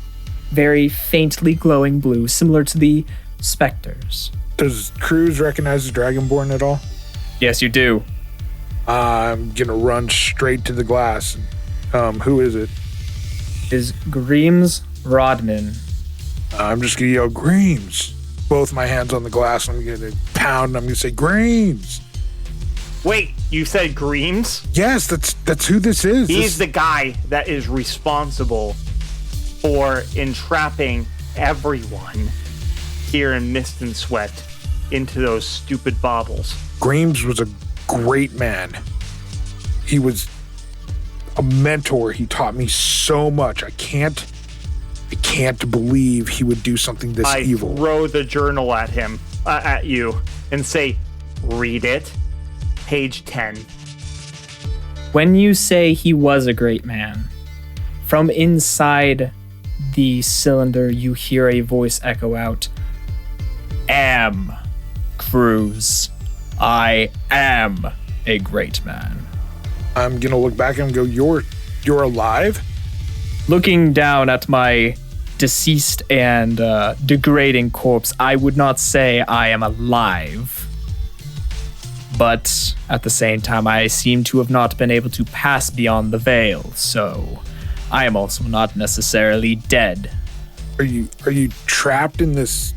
S2: very faintly glowing blue, similar to the specters.
S5: Does Kruz recognize the Dragonborn at all?
S2: Yes, you do.
S5: I'm gonna run straight to the glass. Who is it?
S2: Is Greames Rodman.
S5: I'm just gonna yell, Greames. Both my hands on the glass. I'm gonna pound. I'm gonna say, Greames.
S3: Wait, you said Greames?
S5: Yes, that's who this is.
S3: He's the guy that is responsible for entrapping everyone here in Mist and Sweat into those stupid baubles.
S5: Greames was a great man. He was a mentor. He taught me so much. I can't believe he would do something this evil.
S3: I throw the journal at him, at you, and say, read it. page 10.
S2: When you say he was a great man, from inside the cylinder, you hear a voice echo out, "Am Kruz. I am a great man."
S5: I'm gonna look back and go, you're alive?
S2: Looking down at my deceased and degrading corpse, I would not say I am alive. But at the same time, I seem to have not been able to pass beyond the veil, so I am also not necessarily dead.
S5: Are you trapped in this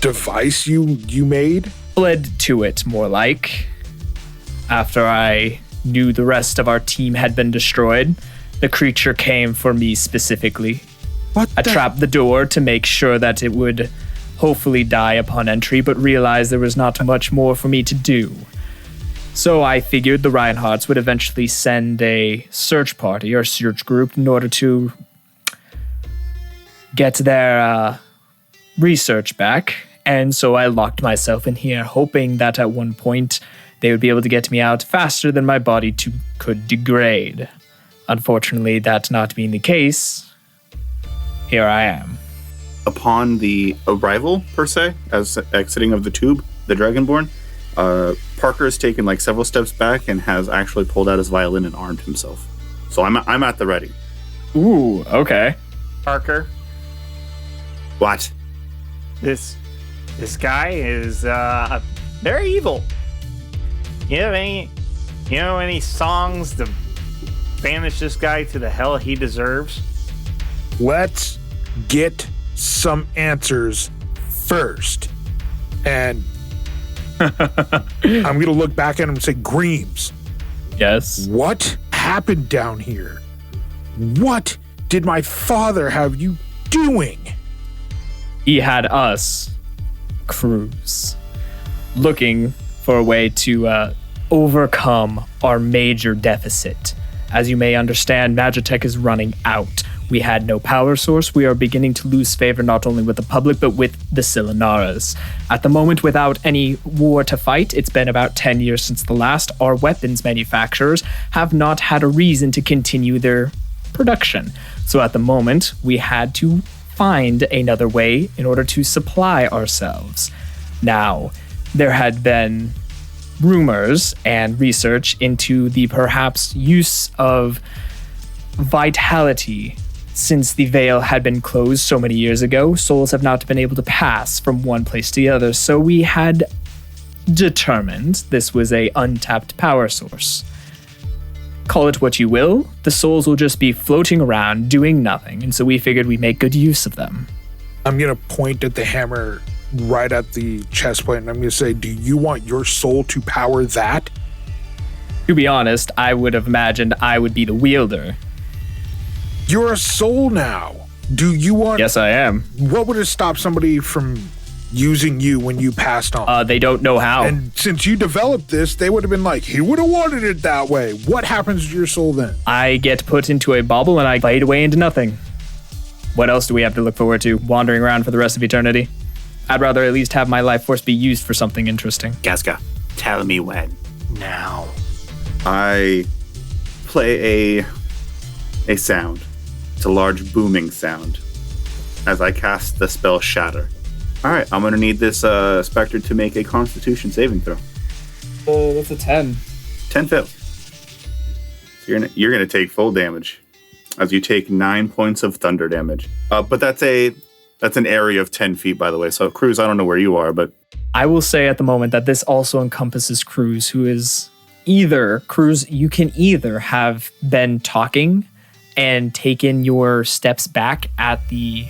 S5: device you made?
S2: Fled to it, more like. After I knew the rest of our team had been destroyed, the creature came for me specifically. I trapped the door to make sure that it would hopefully die upon entry, but realized there was not much more for me to do. So I figured the Reinhardts would eventually send a search party or search group in order to get their research back. And so I locked myself in here, hoping that at one point they would be able to get me out faster than my body could degrade. Unfortunately, that not being the case, here I am.
S4: Upon the arrival, per se, as exiting of the tube, the Dragonborn, Parker has taken like several steps back and has actually pulled out his violin and armed himself. So I'm at the ready.
S2: Ooh, okay.
S3: Parker,
S4: What?
S3: this guy is very evil. You know any songs to banish this guy to the hell he deserves?
S5: Let's get some answers first. And I'm going to look back at him and say, Greaves,
S2: Yes.
S5: what happened down here? What did my father have you doing?
S2: He had us, Kruz, looking for a way to overcome our major deficit. As you may understand, Magitech is running out. We had no power source. We are beginning to lose favor not only with the public, but with the Silinaras. At the moment, without any war to fight, it's been about 10 years since the last, our weapons manufacturers have not had a reason to continue their production. So at the moment, we had to find another way in order to supply ourselves. Now, there had been rumors and research into the perhaps use of vitality. Since the veil had been closed so many years ago, souls have not been able to pass from one place to the other, so we had determined this was a untapped power source. Call it what you will, the souls will just be floating around doing nothing, and so we figured we'd make good use of them.
S5: I'm going to point at the hammer right at the chest plate, and I'm going to say, do you want your soul to power that?
S2: To be honest, I would have imagined I would be the wielder.
S5: You're a soul now. Do you want...
S2: Yes, I am.
S5: What would have stopped somebody from using you when you passed on?
S2: They don't know how.
S5: And since you developed this, they would have been like, he would have wanted it that way. What happens to your soul then?
S2: I get put into a bubble and I fade away into nothing. What else do we have to look forward to? Wandering around for the rest of eternity? I'd rather at least have my life force be used for something interesting.
S4: Ghastgar, tell me when.
S3: Now.
S4: I play a sound. It's a large booming sound as I cast the spell Shatter. All right, I'm going to need this Spectre to make a Constitution saving throw.
S2: That's a 10.
S4: 10 fails. So you're gonna take full damage as you take 9 points of thunder damage. But that's an area of 10 feet, by the way. So Kruz, I don't know where you are, but
S2: I will say at the moment that this also encompasses Kruz, who is Kruz, you can either have been talking and taken your steps back at the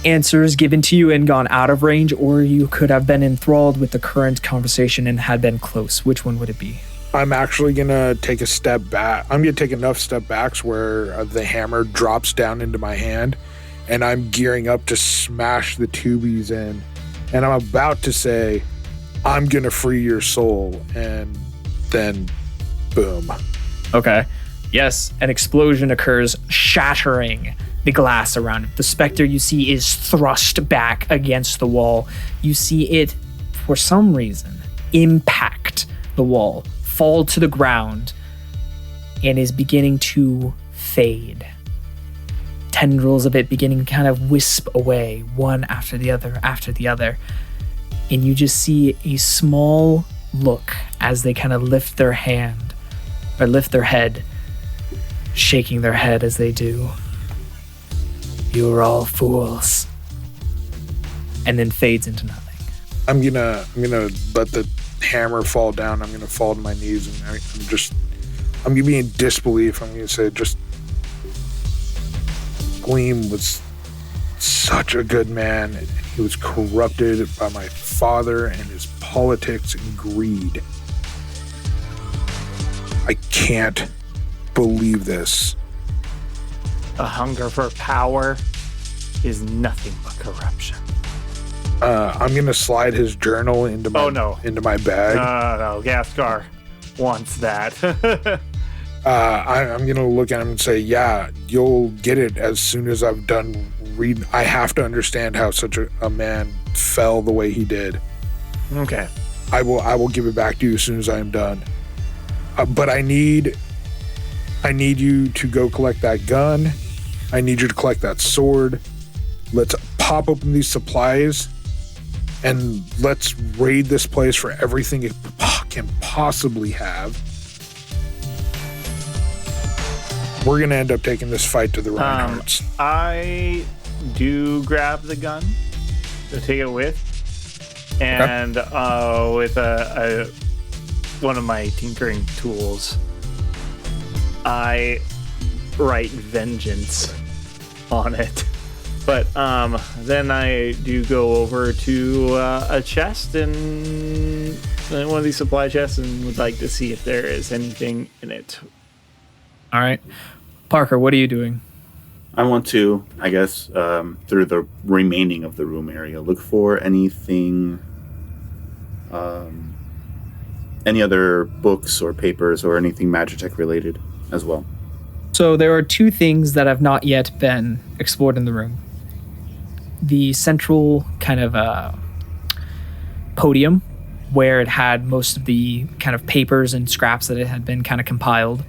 S2: answers given to you and gone out of range, or you could have been enthralled with the current conversation and had been close. Which one would it be?
S5: I'm actually going to take a step back. I'm going to take enough step backs where the hammer drops down into my hand and I'm gearing up to smash the tubies in. And I'm about to say, I'm going to free your soul. And then, boom.
S2: Okay. Yes, an explosion occurs, shattering the glass around it. The specter you see is thrust back against the wall. You see it, for some reason, impact the wall, fall to the ground, and is beginning to fade. Tendrils of it beginning to kind of wisp away, one after the other. And you just see a small look as they kind of lift their hand, or lift their head, shaking their head as they do. You're all fools. And then fades into nothing.
S5: I'm gonna let the hammer fall down. I'm gonna fall to my knees, and I'm gonna be in disbelief. I'm gonna say, just Gleam was such a good man. He was corrupted by my father and his politics and greed. I can't believe this.
S3: A hunger for power is nothing but corruption.
S5: I'm gonna slide his journal into my into my bag.
S3: No, Ghastgar wants that.
S5: I'm gonna look at him and say, "Yeah, you'll get it as soon as I've done reading. I have to understand how such a man fell the way he did.
S3: Okay.
S5: I will give it back to you as soon as I am done. But I need you to go collect that gun. I need you to collect that sword. Let's pop open these supplies and let's raid this place for everything it can possibly have. We're going to end up taking this fight to the Reinhardts."
S3: I do grab the gun to take it with, and with one of my tinkering tools, I write vengeance on it. But then I do go over to a chest and one of these supply chests and would like to see if there is anything in it.
S2: All right. Parker, what are you doing?
S4: I want to, I guess, through the remaining of the room area, look for anything, any other books or papers or anything Magitech related as well.
S2: So there are two things that have not yet been explored in the room. The central kind of podium where it had most of the kind of papers and scraps that it had been kind of compiled.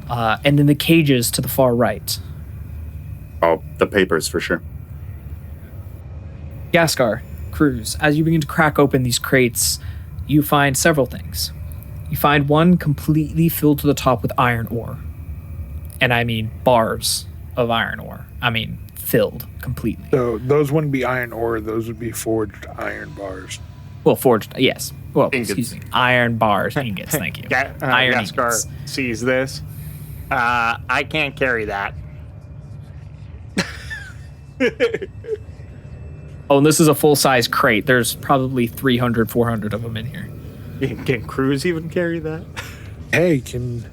S2: And then the cages to the far right.
S4: Oh, the papers for sure.
S2: Ghastgar, Kruz, as you begin to crack open these crates, you find several things. You find one completely filled to the top with iron ore. And I mean bars of iron ore. I mean filled completely.
S5: So those wouldn't be iron ore, those would be forged iron bars.
S2: Well, forged, yes. Well,
S1: Ingots.
S2: excuse me. Iron bars, ingots, thank you. Iron
S3: Ghastgar
S2: ingots.
S3: sees this. I can't carry that.
S2: Oh, and this is a full-size crate. There's probably 300, 400 of them in here.
S3: Can Kruz even carry that?
S5: Hey, can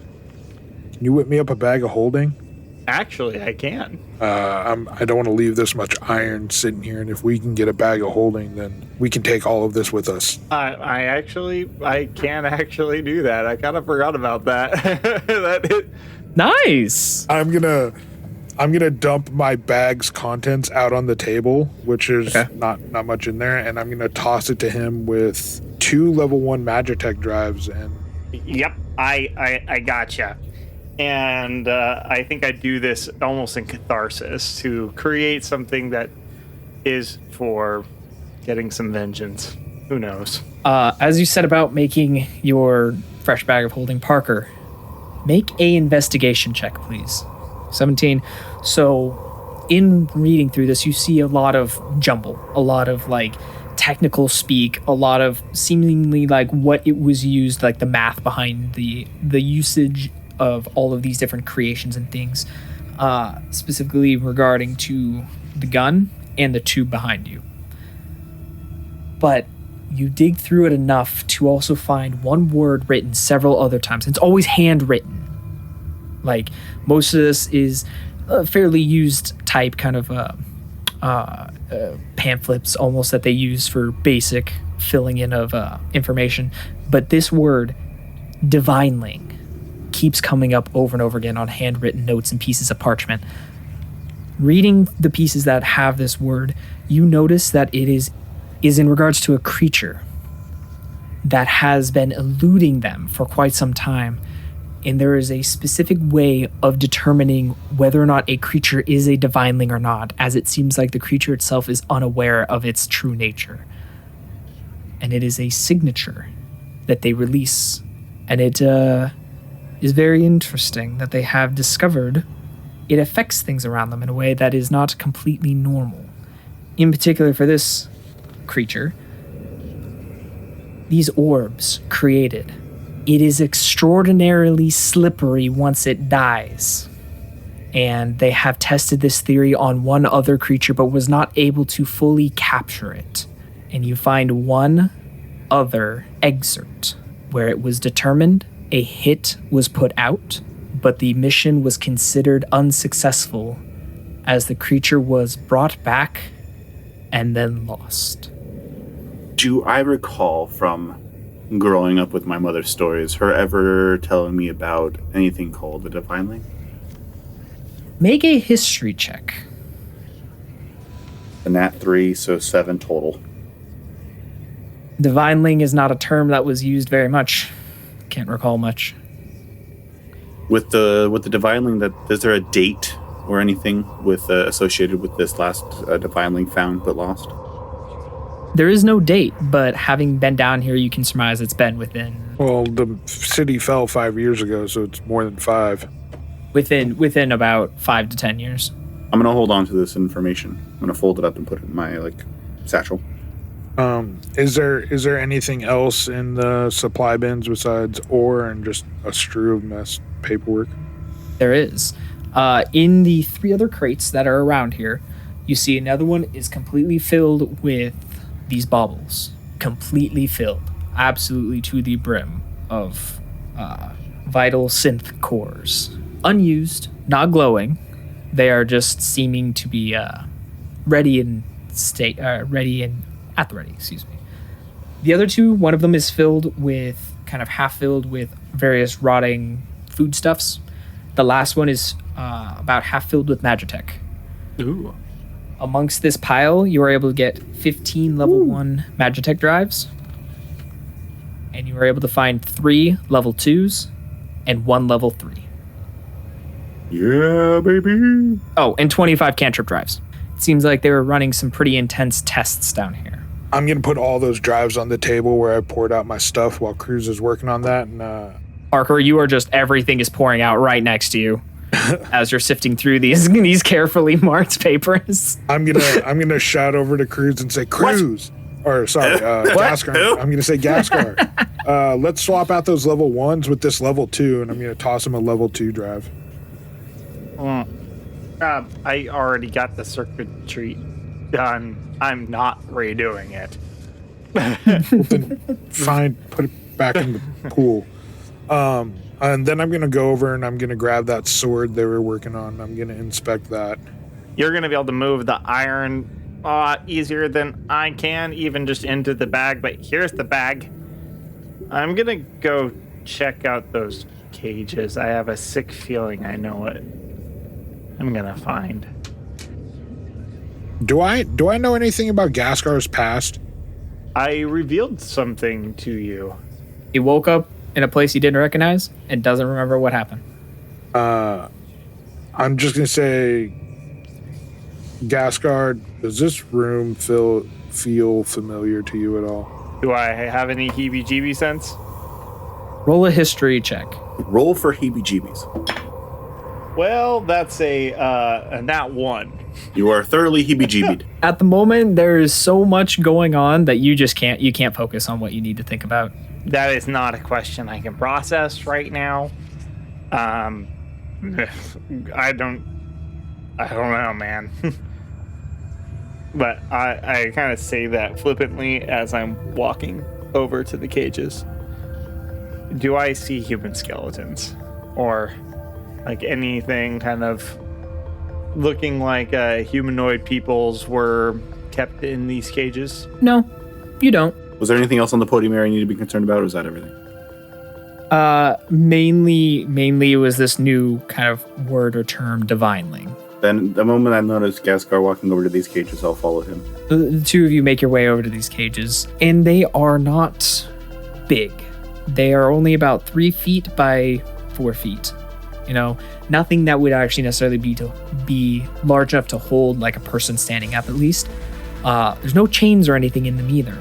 S5: you whip me up a bag of holding?
S3: Actually, I can.
S5: I don't want to leave this much iron sitting here, and if we can get a bag of holding, then we can take all of this with us.
S3: I can actually do that. I kind of forgot about that.
S2: Nice.
S5: I'm gonna dump my bag's contents out on the table, which is not much in there, and I'm gonna toss it to him with 2 level 1 Magitech drives. And
S3: Yep, I gotcha. And I think I do this almost in catharsis to create something that is for getting some vengeance. Who knows?
S2: As you set about making your fresh bag of holding, Parker, make a investigation check, please. 17. So, in reading through this, you see a lot of jumble, a lot of like technical speak, a lot of seemingly like what it was used, like the math behind the usage of all of these different creations and things, specifically regarding to the gun and the tube behind you. But you dig through it enough to also find one word written several other times. It's always handwritten. Like, most of this is a fairly used type kind of pamphlets almost that they use for basic filling in of information. But this word, divineling, keeps coming up over and over again on handwritten notes and pieces of parchment. Reading the pieces that have this word, you notice that it is in regards to a creature. that has been eluding them for quite some time. And there is a specific way of determining whether or not a creature is a divineling or not, as it seems like the creature itself is unaware of its true nature. And it is a signature that they release. And it is very interesting that they have discovered it affects things around them in a way that is not completely normal. In particular for this creature, these orbs created, it is extraordinarily slippery once it dies. And they have tested this theory on one other creature but was not able to fully capture it. And you find one other excerpt where it was determined a hit was put out, but the mission was considered unsuccessful as the creature was brought back and then lost.
S4: Do I recall from growing up with my mother's stories her ever telling me about anything called the divineling?
S2: Make a history check.
S4: The nat 3, so 7 total.
S2: Divineling is not a term that was used very much. Can't recall much.
S4: With the divineling, that is there a date or anything with associated with this last divineling found but lost?
S2: There is no date, but having been down here, you can surmise it's been within
S5: Well, the city fell 5 years ago, so it's more than 5.
S2: within about 5 to 10 years.
S4: I'm gonna hold on to this information. I'm gonna fold it up and put it in my satchel.
S5: Is there anything else in the supply bins besides ore and just a strew of mess paperwork?
S2: There is. In the 3 other crates that are around here, you see another one is completely filled with these baubles. Completely filled. Absolutely to the brim of vital synth cores. Unused, not glowing. They are just seeming to be ready and at the ready, excuse me. The other 2, one of them is filled with, kind of half filled with various rotting foodstuffs. The last one is about half filled with Magitech.
S3: Ooh.
S2: Amongst this pile, you are able to get 15 level 1 Magitech drives. And you are able to find 3 level 2s and 1 level 3.
S4: Yeah, baby.
S2: Oh, and 25 cantrip drives. It seems like they were running some pretty intense tests down here.
S5: I'm going to put all those drives on the table where I poured out my stuff while Kruz is working on that. And
S2: Parker, you are just, everything is pouring out right next to you as you're sifting through these carefully marked papers.
S5: I'm gonna shout over to Kruz and say, Kruz, Ghastgar. I'm gonna say Ghastgar. Let's swap out those level 1s with this level 2, and I'm gonna toss him a level 2 drive.
S3: I already got the circuitry done. I'm not redoing it.
S5: Well, then fine, put it back in the pool. And then I'm going to go over and I'm going to grab that sword they were working on. I'm going to inspect that.
S3: You're going to be able to move the iron easier than I can, even just into the bag. But here's the bag. I'm going to go check out those cages. I have a sick feeling I know what I'm going to find.
S5: Do I know anything about Ghastgar's past?
S3: I revealed something to you.
S2: He woke up in a place he didn't recognize and doesn't remember what happened.
S5: I'm just going to say, Ghastgar, does this room feel familiar to you at all?
S3: Do I have any heebie-jeebie sense?
S2: Roll a history check.
S4: Roll for heebie-jeebies.
S3: Well, that's a nat 1.
S4: You are thoroughly heebie-jeebied.
S2: At the moment, there is so much going on that you can't focus on what you need to think about.
S3: That is not a question I can process right now. I don't know, man. But I kind of say that flippantly as I'm walking over to the cages. Do I see human skeletons? Or like anything kind of looking like humanoid peoples were kept in these cages?
S2: No, you don't.
S4: Was there anything else on the podium area you need to be concerned about, or is that everything?
S2: Mainly it was this new kind of word or term, divineling.
S4: Then the moment I notice Ghastgar walking over to these cages, I'll follow him.
S2: The 2 of you make your way over to these cages, and they are not big. They are only about 3 feet by 4 feet. You know, nothing that would actually necessarily be large enough to hold like a person standing up at least. There's no chains or anything in them either.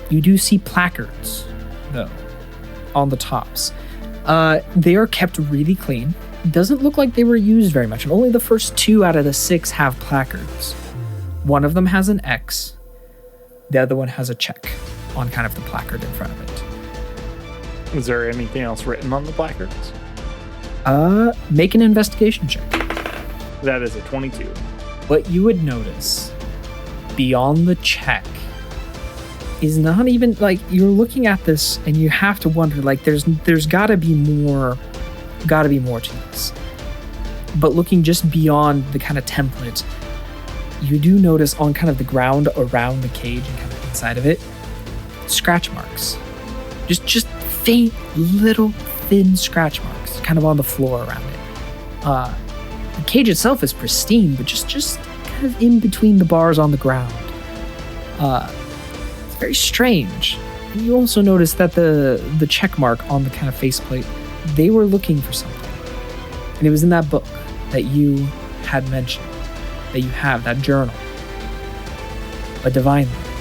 S2: You do see placards, though, on the tops. They are kept really clean. It doesn't look like they were used very much, and only the first 2 out of the 6 have placards. One of them has an X. The other one has a check on kind of the placard in front of it.
S3: Is there anything else written on the placards?
S2: Make an investigation check.
S3: That is a 22.
S2: What you would notice beyond the check is not even like you're looking at this and you have to wonder like there's gotta be more to this. But looking just beyond the kind of template, you do notice on kind of the ground around the cage and kind of inside of it, scratch marks. Just faint little thin scratch marks kind of on the floor around it. The cage itself is pristine, but just kind of in between the bars on the ground. It's very strange. And you also notice that the check mark on the kind of faceplate, they were looking for something. And it was in that book that you had mentioned, that you have, that journal. A divine one.